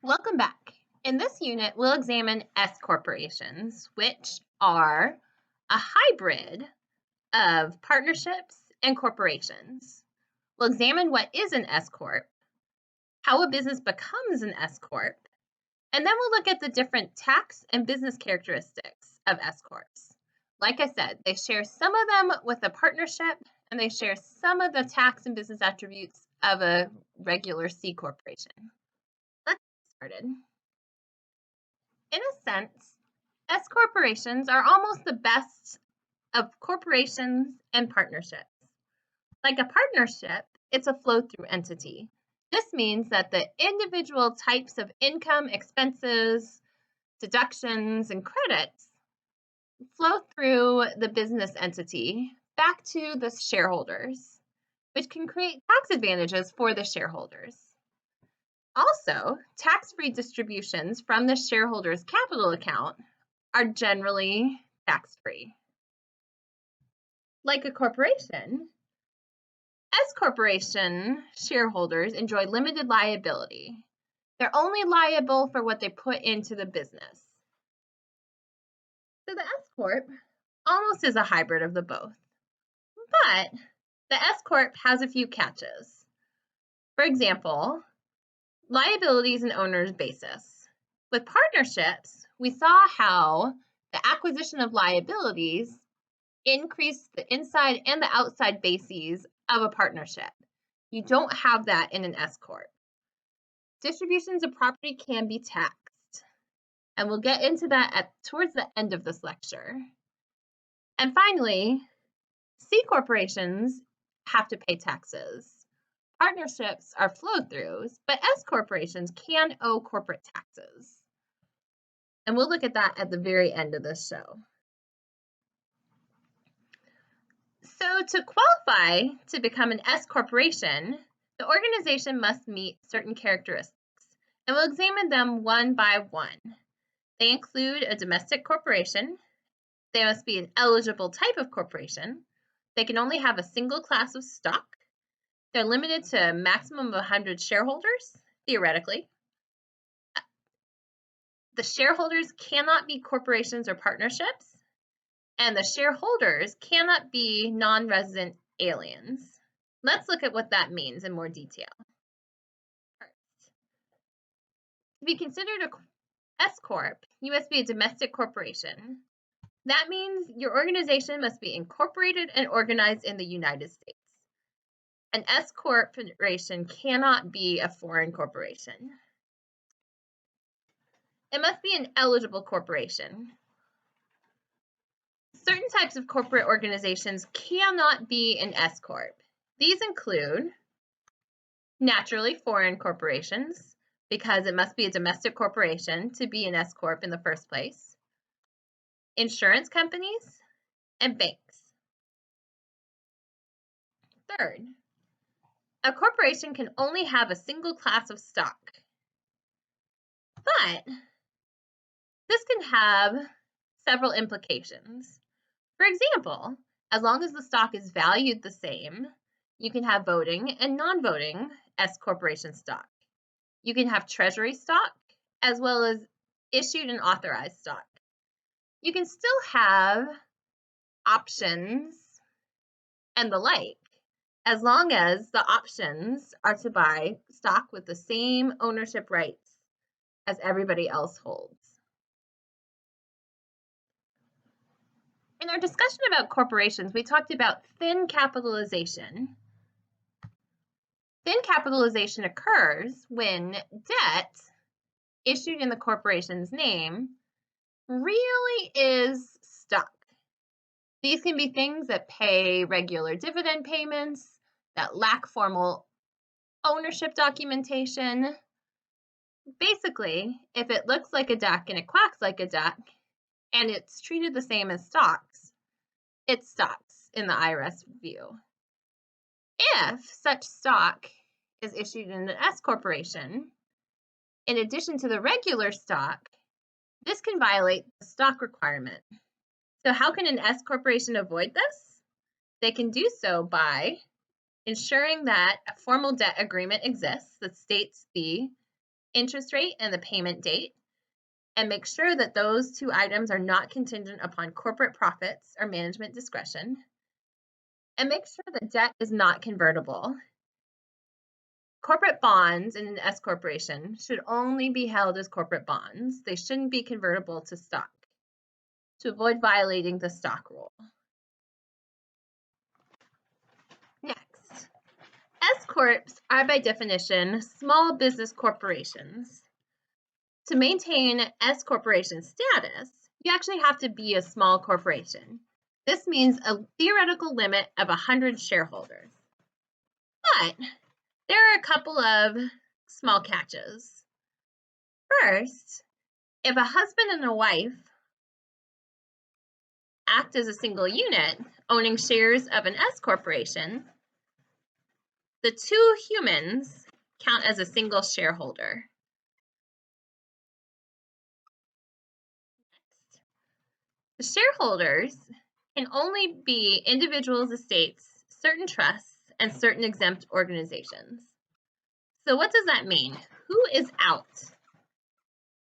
Welcome back. In this unit, we'll examine S corporations, which are a hybrid of partnerships and corporations. We'll examine what is an S corp, how a business becomes an S corp, and then we'll look at the different tax and business characteristics of S corps. Like I said, they share some of them with a partnership, and they share some of the tax and business attributes of a regular C corporation. Let's get started. In a sense, S corporations are almost the best of corporations and partnerships. Like a partnership, it's a flow-through entity. This means that the individual types of income, expenses, deductions, and credits flow through the business entity back to the shareholders, which can create tax advantages for the shareholders. Also, tax-free distributions from the shareholder's capital account are generally tax-free. Like a corporation, S corporation shareholders enjoy limited liability. They're only liable for what they put into the business. So the S corp almost is a hybrid of the both. But the S corp has a few catches. For example, liabilities and owner's basis. With partnerships, we saw how the acquisition of liabilities increase the inside and the outside bases of a partnership. You don't have that in an S corp. Distributions of property can be taxed, and we'll get into that towards the end of this lecture. And finally, C corporations have to pay taxes. Partnerships are flow-throughs, but S corporations can owe corporate taxes. And we'll look at that at the very end of this show. So to qualify to become an S corporation, the organization must meet certain characteristics, and we'll examine them one by one. They include a domestic corporation. They must be an eligible type of corporation. They can only have a single class of stock. They're limited to a maximum of 100 shareholders, theoretically. The shareholders cannot be corporations or partnerships, and the shareholders cannot be non-resident aliens. Let's look at what that means in more detail. First, to be considered a S corp, you must be a domestic corporation. That means your organization must be incorporated and organized in the United States. An S corporation cannot be a foreign corporation. It must be an eligible corporation. Certain types of corporate organizations cannot be an S corp. These include naturally foreign corporations, because it must be a domestic corporation to be an S corp in the first place, insurance companies, and banks. Third, a corporation can only have a single class of stock, but this can have several implications. For example, as long as the stock is valued the same, you can have voting and non-voting S corporation stock. You can have treasury stock as well as issued and authorized stock. You can still have options and the like, as long as the options are to buy stock with the same ownership rights as everybody else holds. In our discussion about corporations, we talked about thin capitalization. Thin capitalization occurs when debt issued in the corporation's name really is stock. These can be things that pay regular dividend payments, that lack formal ownership documentation. Basically, if it looks like a duck and it quacks like a duck, and it's treated the same as stocks, it's stocks in the IRS view. If such stock is issued in an S corporation, in addition to the regular stock, this can violate the stock requirement. So how can an S corporation avoid this? They can do so by ensuring that a formal debt agreement exists that states the interest rate and the payment date, and make sure that those two items are not contingent upon corporate profits or management discretion, and make sure the debt is not convertible. Corporate bonds in an S corporation should only be held as corporate bonds. They shouldn't be convertible to stock to avoid violating the stock rule. Next, S corps are by definition small business corporations. To maintain S corporation status, you actually have to be a small corporation. This means a theoretical limit of 100 shareholders. But there are a couple of small catches. First, if a husband and a wife act as a single unit, owning shares of an S corporation, the two humans count as a single shareholder. The shareholders can only be individuals' estates, certain trusts, and certain exempt organizations. So what does that mean? Who is out?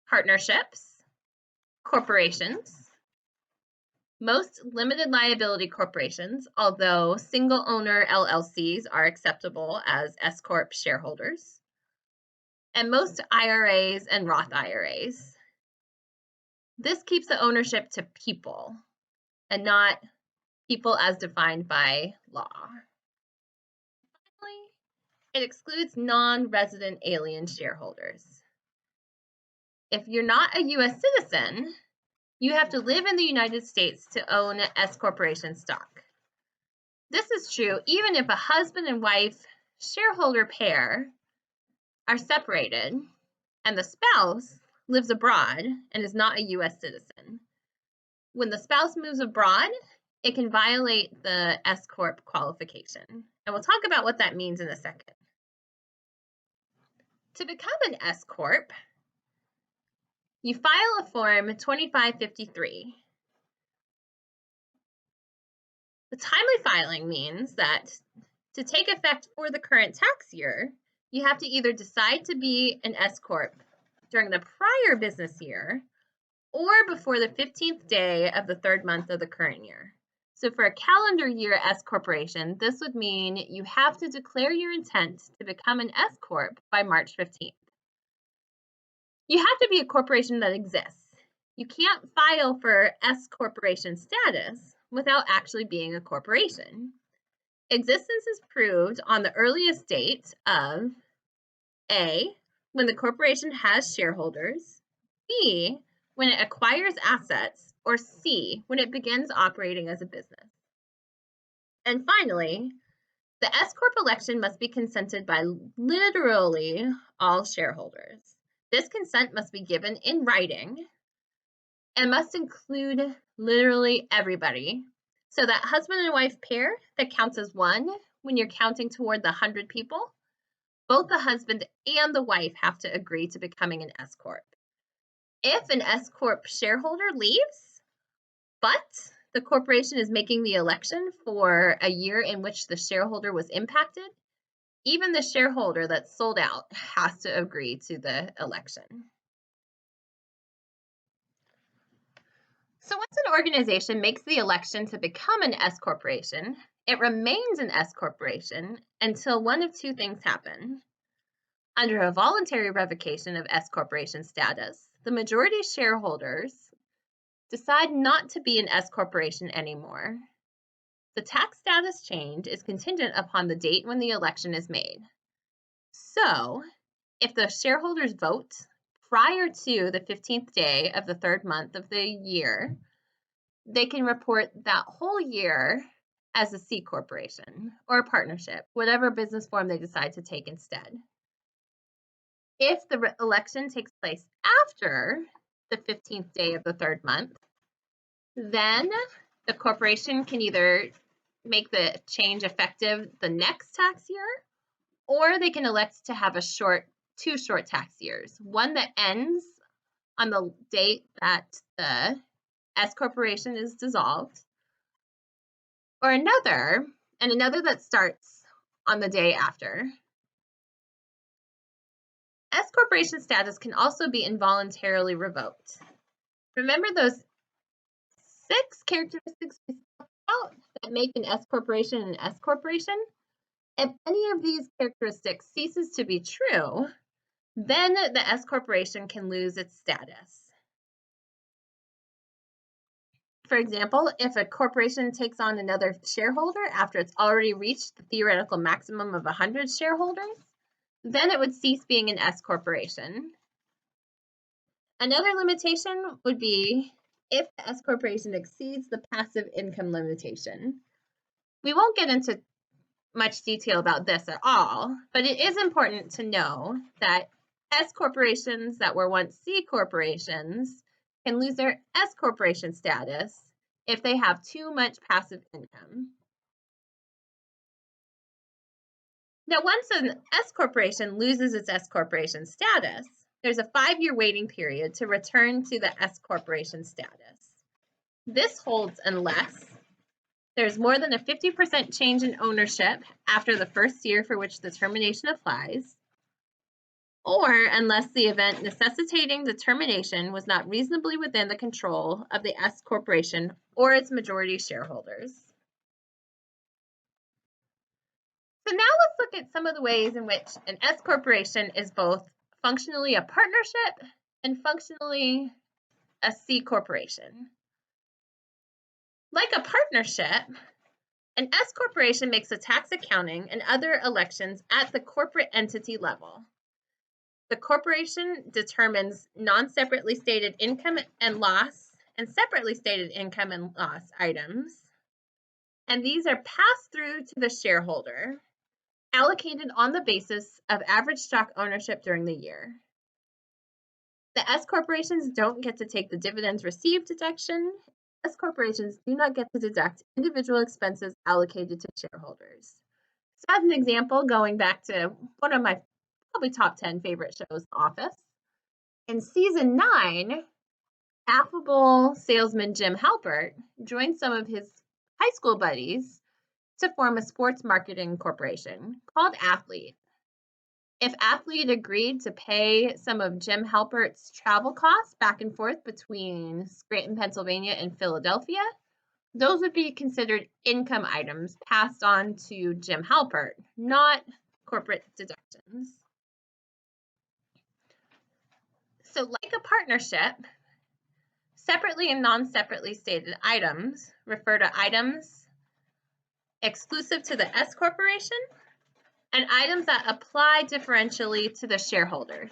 Partnerships, corporations, most limited liability corporations, although single owner LLCs are acceptable as S Corp shareholders, and most IRAs and Roth IRAs. This keeps the ownership to people and not people as defined by law. Finally, it excludes non-resident alien shareholders. If you're not a U.S. citizen, you have to live in the United States to own S corporation stock. This is true even if a husband and wife shareholder pair are separated and the spouse lives abroad and is not a U.S. citizen. When the spouse moves abroad, it can violate the S Corp qualification. And we'll talk about what that means in a second. To become an S Corp, you file a Form 2553. The timely filing means that to take effect for the current tax year, you have to either decide to be an S Corp during the prior business year or before the 15th day of the third month of the current year. So for a calendar year S corporation, this would mean you have to declare your intent to become an S Corp by March 15th. You have to be a corporation that exists. You can't file for S corporation status without actually being a corporation. Existence is proved on the earliest date of A, when the corporation has shareholders, B, when it acquires assets, or C, when it begins operating as a business. And finally, the S Corp election must be consented by literally all shareholders. This consent must be given in writing and must include literally everybody. So that husband and wife pair that counts as one when you're counting toward the 100 people, both the husband and the wife have to agree to becoming an S Corp. If an S Corp shareholder leaves, but the corporation is making the election for a year in which the shareholder was impacted, even the shareholder that sold out has to agree to the election. So once an organization makes the election to become an S corporation, it remains an S corporation until one of two things happen. Under a voluntary revocation of S corporation status, the majority shareholders decide not to be an S corporation anymore. The tax status change is contingent upon the date when the election is made. So, if the shareholders vote prior to the 15th day of the third month of the year, they can report that whole year as a C corporation or a partnership, whatever business form they decide to take instead. If the election takes place after the 15th day of the third month, then the corporation can either make the change effective the next tax year, or they can elect to have two short tax years, one that ends on the date that the S corporation is dissolved, or another that starts on the day after. S corporation status can also be involuntarily revoked. Remember those 6 characteristics we talked about that make an S corporation an S corporation? If any of these characteristics ceases to be true, then the S corporation can lose its status. For example, if a corporation takes on another shareholder after it's already reached the theoretical maximum of 100 shareholders, then it would cease being an S corporation. Another limitation would be if the S corporation exceeds the passive income limitation. We won't get into much detail about this at all, but it is important to know that S corporations that were once C corporations can lose their S corporation status if they have too much passive income. Now, once an S corporation loses its S corporation status, there's a 5-year waiting period to return to the S corporation status. This holds unless there's more than a 50% change in ownership after the first year for which the termination applies, or unless the event necessitating the termination was not reasonably within the control of the S corporation or its majority shareholders. So now let's look at some of the ways in which an S corporation is both functionally a partnership and functionally a C corporation. Like a partnership, an S corporation makes the tax accounting and other elections at the corporate entity level. The corporation determines non-separately stated income and loss and separately stated income and loss items, and these are passed through to the shareholder, allocated on the basis of average stock ownership during the year. The S corporations don't get to take the dividends received deduction. S corporations do not get to deduct individual expenses allocated to shareholders. So as an example, going back to one of my probably top 10 favorite shows, The Office. In season 9, affable salesman Jim Halpert joined some of his high school buddies to form a sports marketing corporation called Athlete. If Athlete agreed to pay some of Jim Halpert's travel costs back and forth between Scranton, Pennsylvania and Philadelphia, those would be considered income items passed on to Jim Halpert, not corporate deductions. So like a partnership, separately and non-separately stated items refer to items exclusive to the S corporation and items that apply differentially to the shareholders.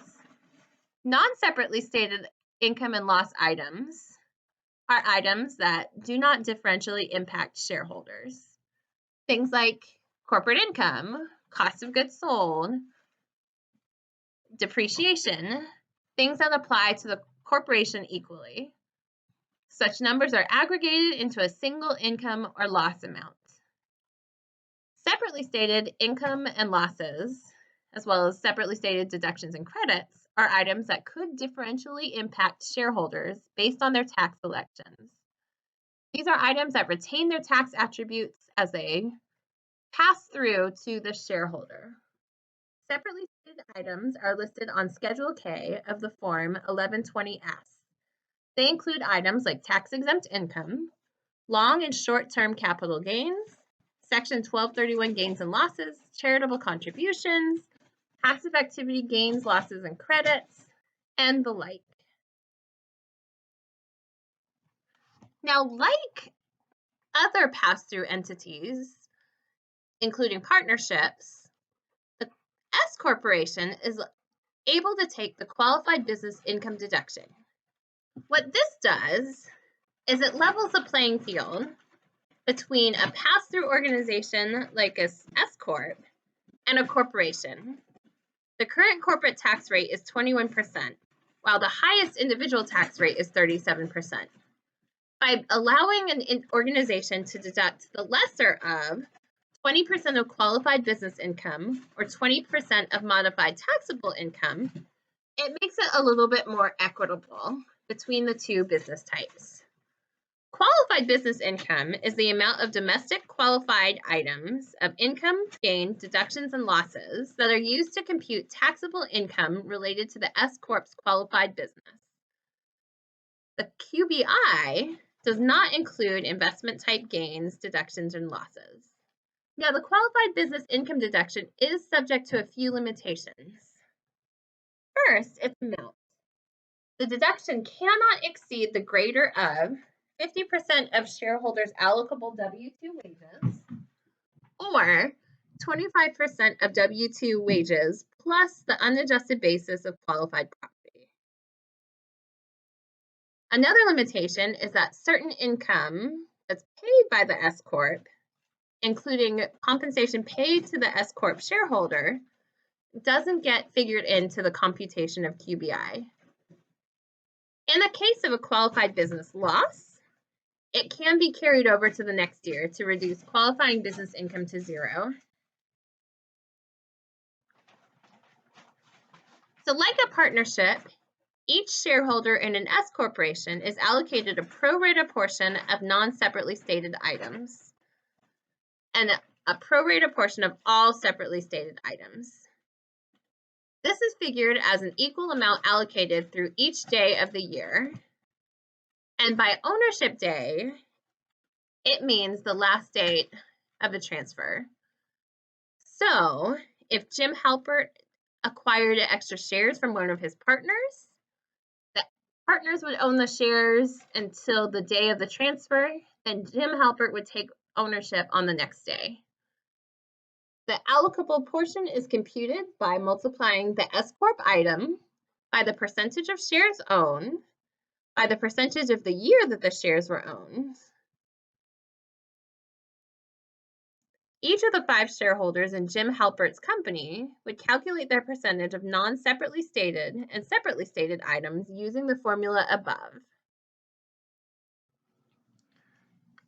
Non-separately stated income and loss items are items that do not differentially impact shareholders. Things like corporate income, cost of goods sold, depreciation, things that apply to the corporation equally. Such numbers are aggregated into a single income or loss amount. Separately stated income and losses, as well as separately stated deductions and credits, are items that could differentially impact shareholders based on their tax elections. These are items that retain their tax attributes as they pass through to the shareholder. Separately stated items are listed on Schedule K of the Form 1120S. They include items like tax-exempt income, long and short-term capital gains, Section 1231 gains and losses, charitable contributions, passive activity gains, losses, and credits, and the like. Now, like other pass-through entities, including partnerships, the S corporation is able to take the qualified business income deduction. What this does is it levels the playing field between a pass-through organization like a S corp and a corporation. The current corporate tax rate is 21%, while the highest individual tax rate is 37%. By allowing an organization to deduct the lesser of 20% of qualified business income or 20% of modified taxable income, it makes it a little bit more equitable between the two business types. Qualified business income is the amount of domestic qualified items of income, gain, deductions, and losses that are used to compute taxable income related to the S Corp's qualified business. The QBI does not include investment type gains, deductions, and losses. Now, the qualified business income deduction is subject to a few limitations. First, its amount. The deduction cannot exceed the greater of 50% of shareholders' allocable W-2 wages or 25% of W-2 wages plus the unadjusted basis of qualified property. Another limitation is that certain income that's paid by the S Corp, including compensation paid to the S Corp shareholder, doesn't get figured into the computation of QBI. In the case of a qualified business loss, it can be carried over to the next year to reduce qualifying business income to zero. So like a partnership, each shareholder in an S corporation is allocated a pro rata portion of non-separately stated items and a pro rata portion of all separately stated items. This is figured as an equal amount allocated through each day of the year. And by ownership day, it means the last date of the transfer. So if Jim Halpert acquired extra shares from one of his partners, the partners would own the shares until the day of the transfer, then Jim Halpert would take ownership on the next day. The allocable portion is computed by multiplying the S Corp item by the percentage of shares owned by the percentage of the year that the shares were owned. Each of the 5 shareholders in Jim Halpert's company would calculate their percentage of non-separately stated and separately stated items using the formula above.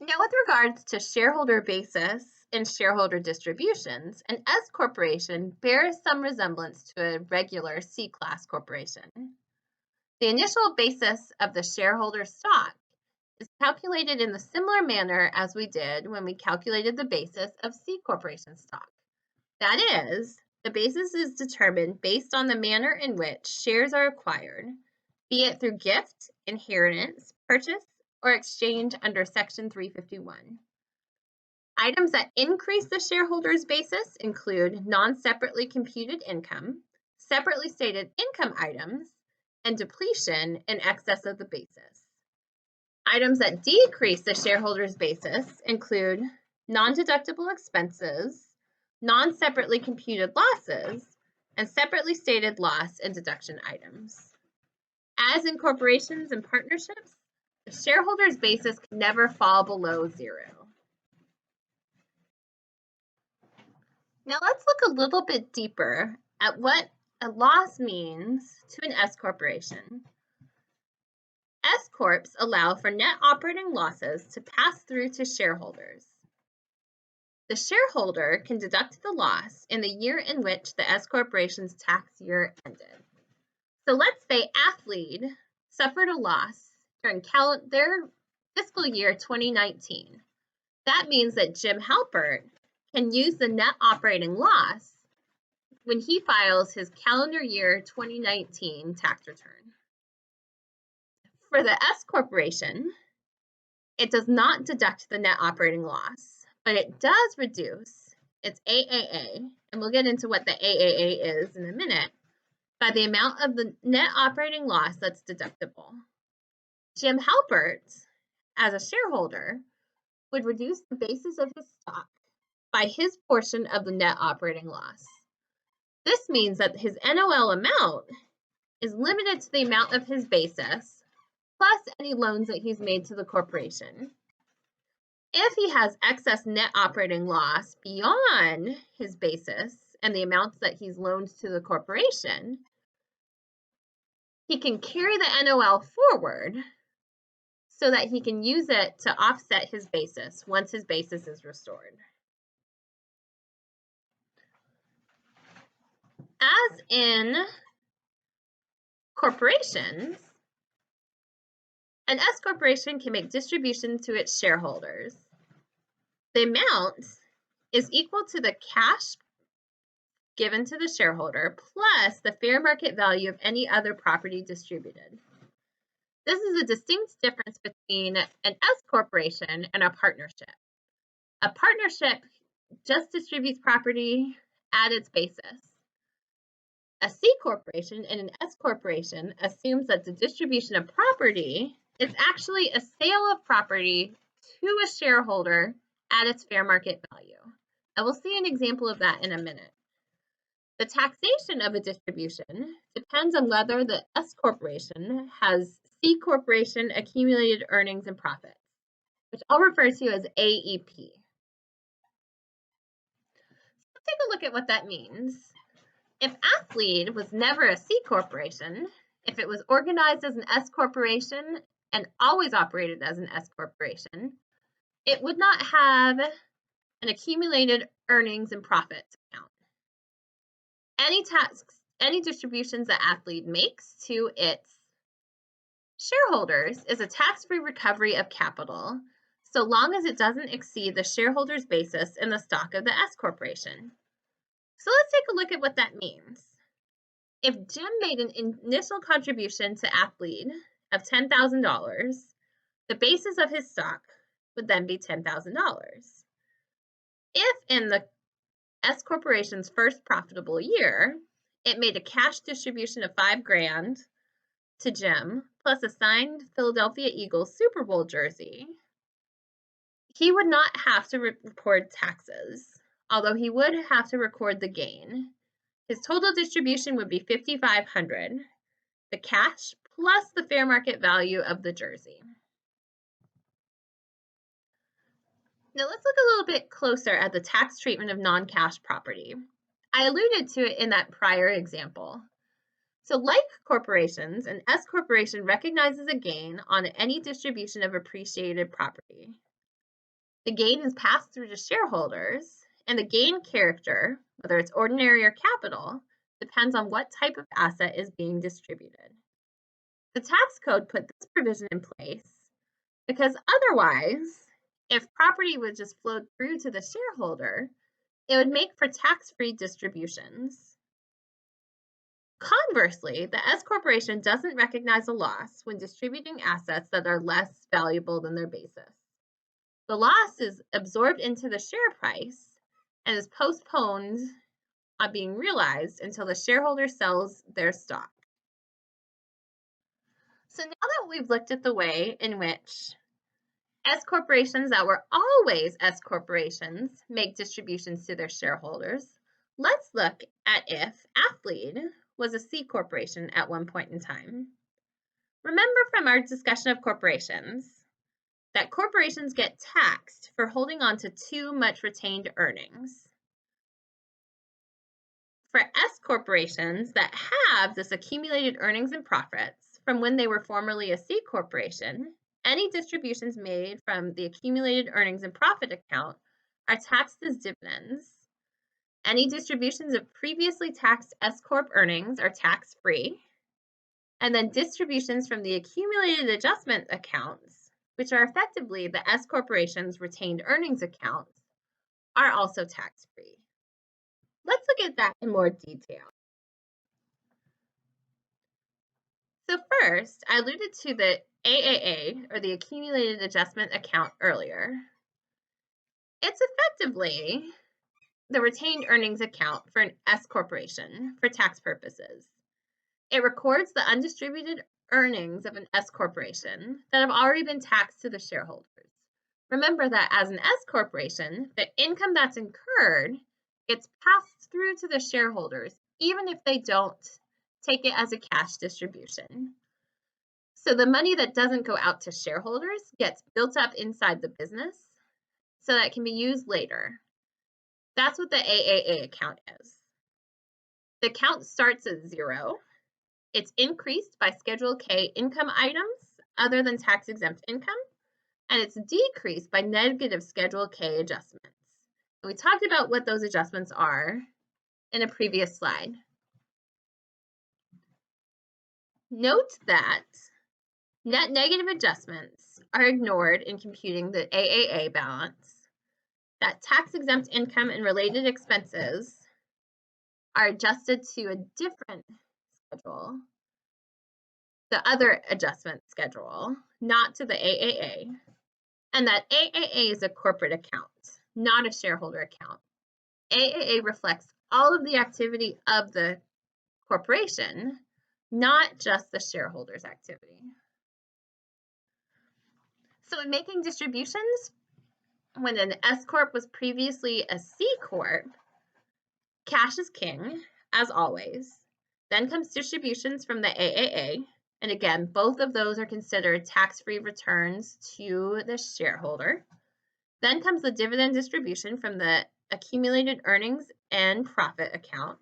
Now, with regards to shareholder basis and shareholder distributions, an S corporation bears some resemblance to a regular C-class corporation. The initial basis of the shareholder stock is calculated in the similar manner as we did when we calculated the basis of C corporation stock. That is, the basis is determined based on the manner in which shares are acquired, be it through gift, inheritance, purchase, or exchange under Section 351. Items that increase the shareholder's basis include non-separately computed income, separately stated income items, and depletion in excess of the basis. Items that decrease the shareholder's basis include non-deductible expenses, non-separately computed losses, and separately stated loss and deduction items. As in corporations and partnerships, the shareholder's basis can never fall below zero. Now let's look a little bit deeper at what a loss means to an S corporation. S corps allow for net operating losses to pass through to shareholders. The shareholder can deduct the loss in the year in which the S corporation's tax year ended. So let's say Athlete suffered a loss during their fiscal year 2019. That means that Jim Halpert can use the net operating loss when he files his calendar year 2019 tax return. For the S corporation, it does not deduct the net operating loss, but it does reduce its AAA, and we'll get into what the AAA is in a minute, by the amount of the net operating loss that's deductible. Jim Halpert, as a shareholder, would reduce the basis of his stock by his portion of the net operating loss. This means that his NOL amount is limited to the amount of his basis, plus any loans that he's made to the corporation. If he has excess net operating loss beyond his basis and the amounts that he's loaned to the corporation, he can carry the NOL forward so that he can use it to offset his basis once his basis is restored. As in corporations, An S corporation can make distributions to its shareholders. The amount is equal to the cash given to the shareholder plus the fair market value of any other property distributed. This is a distinct difference between an S corporation and a partnership. A partnership just distributes property at its basis. A C corporation and an S corporation assumes that the distribution of property is actually a sale of property to a shareholder at its fair market value. And we'll see an example of that in a minute. The taxation of a distribution depends on whether the S corporation has C corporation accumulated earnings and profits, which I'll refer to as AEP. Let's take a look at what that means. If Athlete was never a C corporation, if it was organized as an S corporation and always operated as an S corporation, it would not have an accumulated earnings and profits account. Any distributions that Athlete makes to its shareholders is a tax-free recovery of capital, so long as it doesn't exceed the shareholders' basis in the stock of the S corporation. So let's take a look at what that means. If Jim made an initial contribution to Athlete of $10,000, the basis of his stock would then be $10,000. If in the S corporation's first profitable year, it made a cash distribution of $5,000 to Jim, plus a signed Philadelphia Eagles Super Bowl jersey, he would not have to record taxes, although he would have to record the gain. His total distribution would be $5,500, the cash plus the fair market value of the jersey. Now let's look a little bit closer at the tax treatment of non-cash property. I alluded to it in that prior example. So like corporations, an S corporation recognizes a gain on any distribution of appreciated property. The gain is passed through to shareholders, and the gain character, whether it's ordinary or capital, depends on what type of asset is being distributed. The tax code put this provision in place because otherwise, if property was just flowed through to the shareholder, it would make for tax-free distributions. Conversely, the S corporation doesn't recognize a loss when distributing assets that are less valuable than their basis. The loss is absorbed into the share price and is postponed on being realized until the shareholder sells their stock. So now that we've looked at the way in which S corporations that were always S corporations make distributions to their shareholders, let's look at if Athlete was a C corporation at one point in time. Remember from our discussion of corporations that corporations get taxed for holding on to too much retained earnings. For S corporations that have this accumulated earnings and profits from when they were formerly a C corporation, any distributions made from the accumulated earnings and profit account are taxed as dividends. Any distributions of previously taxed S corp earnings are tax-free. And then distributions from the accumulated adjustment accounts, which are effectively the S corporation's retained earnings accounts, are also tax-free. Let's look at that in more detail. So first, I alluded to the AAA, or the accumulated adjustment account, earlier. It's effectively the retained earnings account for an S corporation for tax purposes. It records the undistributed earnings of an S corporation that have already been taxed to the shareholders. Remember that as an S corporation, the income that's incurred gets passed through to the shareholders, even if they don't take it as a cash distribution. So the money that doesn't go out to shareholders gets built up inside the business so that it can be used later. That's what the AAA account is. The account starts at zero. It's increased by Schedule K income items other than tax-exempt income, and it's decreased by negative Schedule K adjustments. And we talked about what those adjustments are in a previous slide. Note that Net negative adjustments are ignored in computing the AAA balance. That tax-exempt income and related expenses are adjusted to a different schedule, the other adjustment schedule, not to the AAA, and that AAA is a corporate account, not a shareholder account. AAA reflects all of the activity of the corporation, not just the shareholders' activity. So in making distributions, when an S Corp was previously a C Corp, cash is king, as always. Then comes distributions from the AAA, and again, both of those are considered tax-free returns to the shareholder. Then comes the dividend distribution from the accumulated earnings and profit account.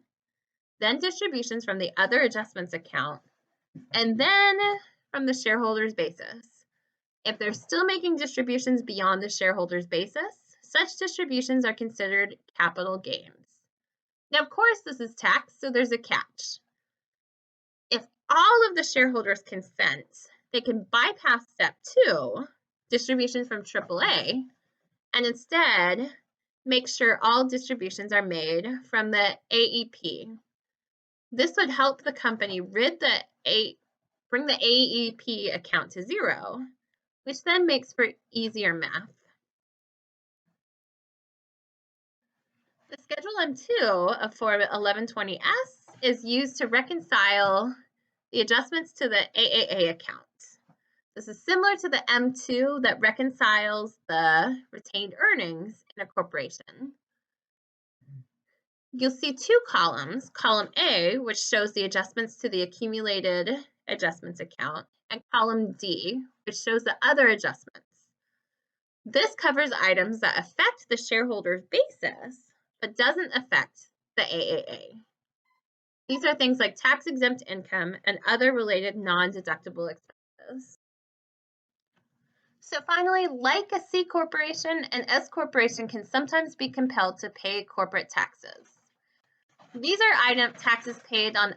Then distributions from the other adjustments account, and then from the shareholder's basis. If they're still making distributions beyond the shareholder's basis, such distributions are considered capital gains. Now, of course, this is tax, so there's a catch. If all of the shareholders consent, they can bypass step 2, distributions from AAA, and instead make sure all distributions are made from the AEP. This would help the company bring the AEP account to 0, which then makes for easier math. The Schedule M2 of Form 1120S is used to reconcile the adjustments to the AAA account. This is similar to the M2 that reconciles the retained earnings in a corporation. You'll see 2 columns, column A, which shows the adjustments to the accumulated adjustments account, and column D, which shows the other adjustments. This covers items that affect the shareholder's basis, but doesn't affect the AAA. These are things like tax-exempt income and other related non-deductible expenses. So finally, like a C corporation, an S corporation can sometimes be compelled to pay corporate taxes. These are taxes paid on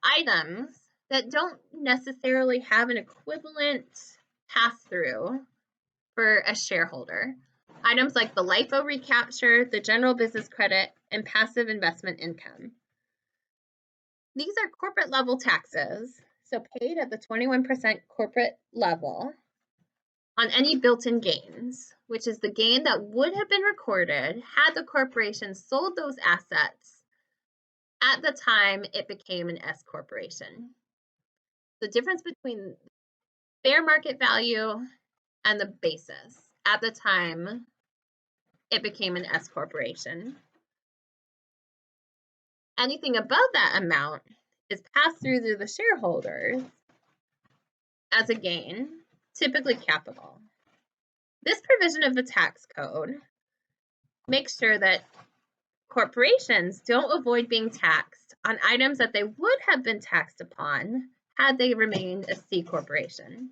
items that don't necessarily have an equivalent pass-through for a shareholder. Items like the LIFO recapture, the general business credit, and passive investment income. These are corporate level taxes, so paid at the 21% corporate level on any built-in gains, which is the gain that would have been recorded had the corporation sold those assets at the time it became an S corporation. The difference between fair market value and the basis at the time it became an S corporation. Anything above that amount is passed through to the shareholders as a gain, typically capital. This provision of the tax code makes sure that corporations don't avoid being taxed on items that they would have been taxed upon had they remained a C corporation.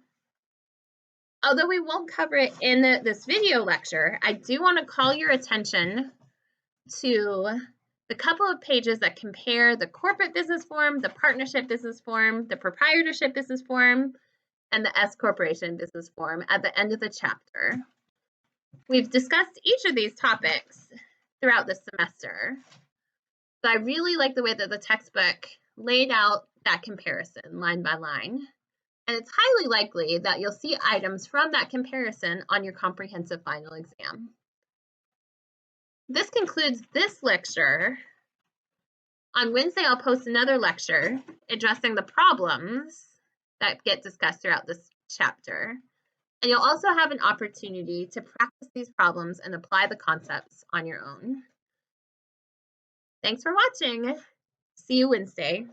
Although we won't cover it in this video lecture, I do want to call your attention to the couple of pages that compare the corporate business form, the partnership business form, the proprietorship business form, and the S corporation business form at the end of the chapter. We've discussed each of these topics throughout the semester, but I really like the way that the textbook laid out that comparison line by line. And it's highly likely that you'll see items from that comparison on your comprehensive final exam. This concludes this lecture. On Wednesday, I'll post another lecture addressing the problems that get discussed throughout this chapter. And you'll also have an opportunity to practice these problems and apply the concepts on your own. Thanks for watching. See you Wednesday.